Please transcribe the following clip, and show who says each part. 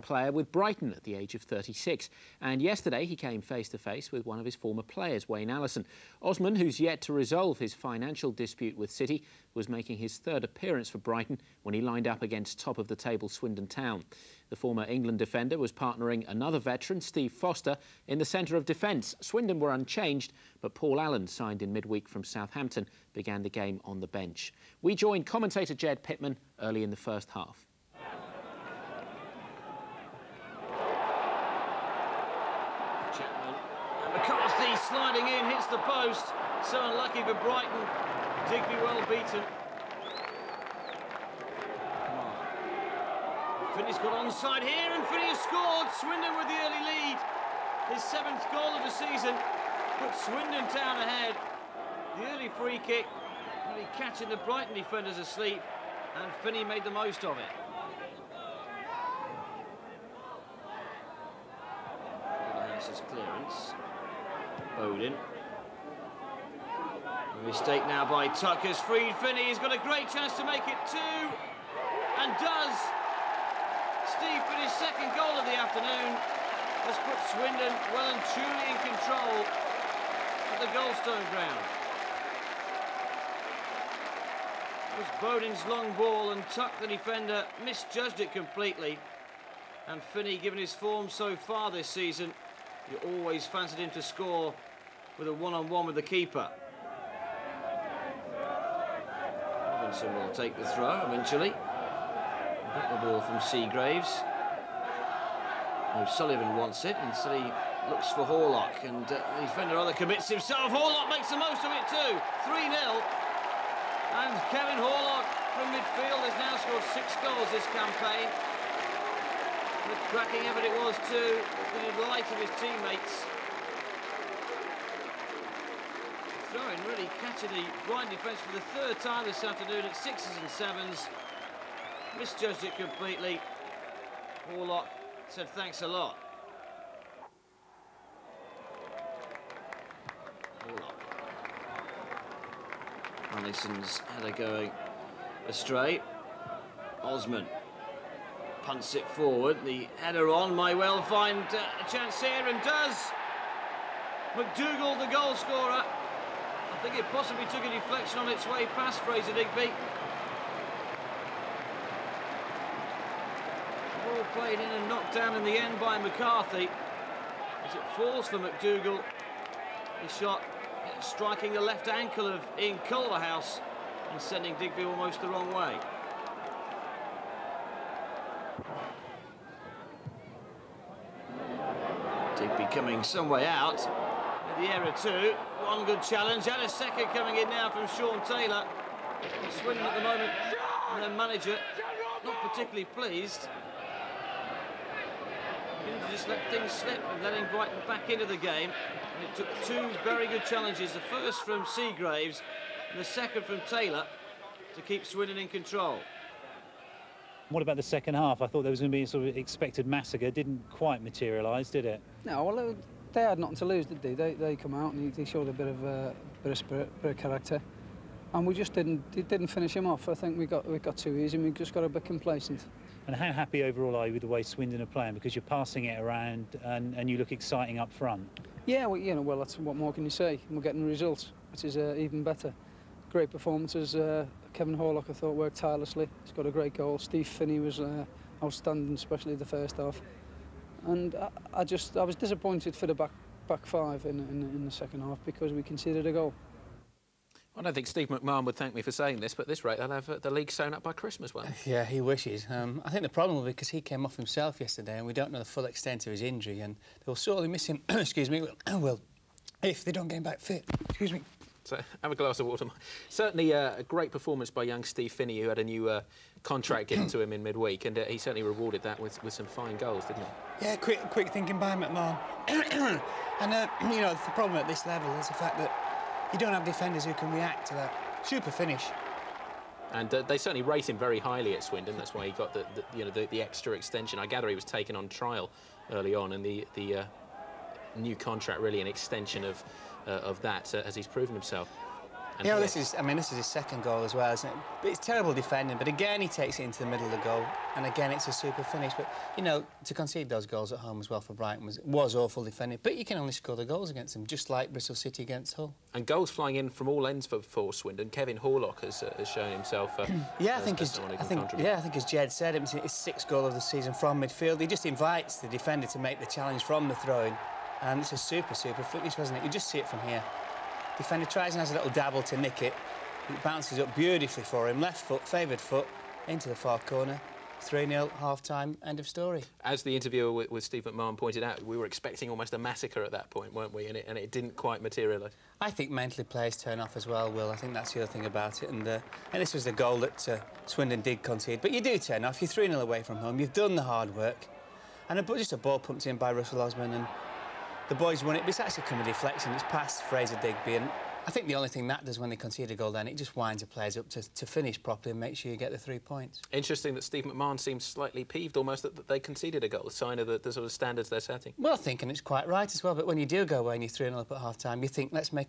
Speaker 1: player with Brighton at the age of 36. And yesterday he came face-to-face with one of his former players, Wayne Allison. Osman, who's yet to resolve his financial dispute with City, was making his third appearance for Brighton when he lined up against top-of-the-table Swindon Town. The former England defender was partnering another veteran, Steve Foster, in the centre of defence. Swindon were unchanged, but Paul Allen, signed in midweek from Southampton, began the game on the bench. We joined commentator Jed Pittman early in the first half.
Speaker 2: McCarthy sliding in, hits the post. So unlucky for Brighton. Digby well beaten. Finney's got onside here, and Finney has scored. Swindon with the early lead. His 7th goal of the season puts Swindon Town ahead. The early free kick, really catching the Brighton defenders asleep, and Finney made the most of it. House's clearance. Bowden. A mistake now by Tucker's freed Finney. He's got a great chance to make it 2, and does. Steve Finney's 2nd goal of the afternoon has put Swindon well and truly in control at the Goldstone ground. It was Bowden's long ball, and Tuck, the defender, misjudged it completely. And Finney, given his form so far this season, you always fancied him to score with a one-on-one with the keeper. Robinson will take the throw eventually. Got the ball from Seagraves. O'Sullivan wants it, and so he looks for Horlock, and the defender rather commits himself. Horlock makes the most of it too. 3-0, and Kevin Horlock from midfield has now scored 6 goals this campaign. The cracking effort it was too, to the delight of his teammates. Throwing really catching the Brighton defence for the 3rd time this afternoon at 6s and 7s. Misjudged it completely. Horlock said thanks a lot. Horlock. Allison's header going astray. Osman punts it forward. The header on may well find a chance here, and does. McDougall, the goal scorer. I think it possibly took a deflection on its way past Fraser Digby. Ball played in and knocked down in the end by McCarthy. As it falls for McDougall, the shot striking the left ankle of Ian Culverhouse and sending Digby almost the wrong way. Digby coming some way out with the error too. One good challenge, and a second coming in now from Sean Taylor. Swindon at the moment, and their manager not particularly pleased. To just let things slip and letting Brighton back into the game. And it took 2 very good challenges, the first from Seagraves and the second from Taylor, to keep Swindon in control.
Speaker 3: What about the second half? I thought there was going to be a sort of expected massacre. Didn't quite materialise, did it?
Speaker 4: No, well, they had nothing to lose, did they? They come out and they showed a bit of spirit, a bit of character, and we just didn't finish him off. I think we got too easy, and we just got a bit complacent.
Speaker 3: And how happy overall are you with the way Swindon are playing? Because you're passing it around and you look exciting up front. Yeah,
Speaker 4: well, you know, well, that's what more can you say? We're getting results, which is even better. Great performances. Kevin Horlock, I thought, worked tirelessly. He's got a great goal. Steve Finney was outstanding, especially the first half. And I was disappointed for the back 5 in the second half because we conceded a goal.
Speaker 1: I don't think Steve McMahon would thank me for saying this, but at this rate, they'll have the league sewn up by Christmas, won't they?
Speaker 5: Yeah, he wishes. I think the problem will be because he came off himself yesterday and we don't know the full extent of his injury, and they'll sorely miss him, excuse me, well, if they don't get him back fit. Excuse me.
Speaker 1: So, have a glass of water. Certainly a great performance by young Steve Finney, who had a new contract given to him in midweek, and he certainly rewarded that with some fine goals, didn't he?
Speaker 5: Yeah, quick thinking by McMahon. And, you know, the problem at this level is the fact that you don't have defenders who can react to that super finish.
Speaker 1: And they certainly rate him very highly at Swindon. That's why he got the extra extension. I gather he was taken on trial early on, and the new contract really an extension of that as he's proven himself.
Speaker 2: And
Speaker 5: you know, this is his second goal as well, isn't it? But it's terrible defending, but again he takes it into the middle of the goal, and again it's a super finish. But, you know, to concede those goals at home as well for Brighton was awful defending, but you can only score the goals against them, just like Bristol City against Hull.
Speaker 1: And goals flying in from all ends for Swindon. Kevin Horlock has shown himself
Speaker 5: I think as Jed said, it's his 6th goal of the season from midfield. He just invites the defender to make the challenge from the throw-in, and it's a super finish, wasn't it? You just see it from here. Defender tries and has a little dabble to nick it. It bounces up beautifully for him. Left foot, favoured foot, into the far corner. 3-0, half-time, end of story.
Speaker 1: As the interviewer with Steve McMahon pointed out, we were expecting almost a massacre at that point, weren't we? And it didn't quite materialise.
Speaker 5: I think mentally players turn off as well, Will. I think that's the other thing about it. And this was the goal that Swindon did concede. But you do turn off. You're 3-0 away from home. You've done the hard work. And just a ball pumped in by Russell Osman, and the boys won it, but it's actually come a deflection. It's past Fraser Digby, and I think the only thing that does when they concede a goal then, it just winds the players up to finish properly and make sure you get the 3 points.
Speaker 1: Interesting that Steve McMahon seems slightly peeved almost that they conceded a goal, a sign of the sort of standards they're setting.
Speaker 5: Well, I think, and it's quite right as well, but when you do go away and you're 3-0 up at half-time, you think, let's make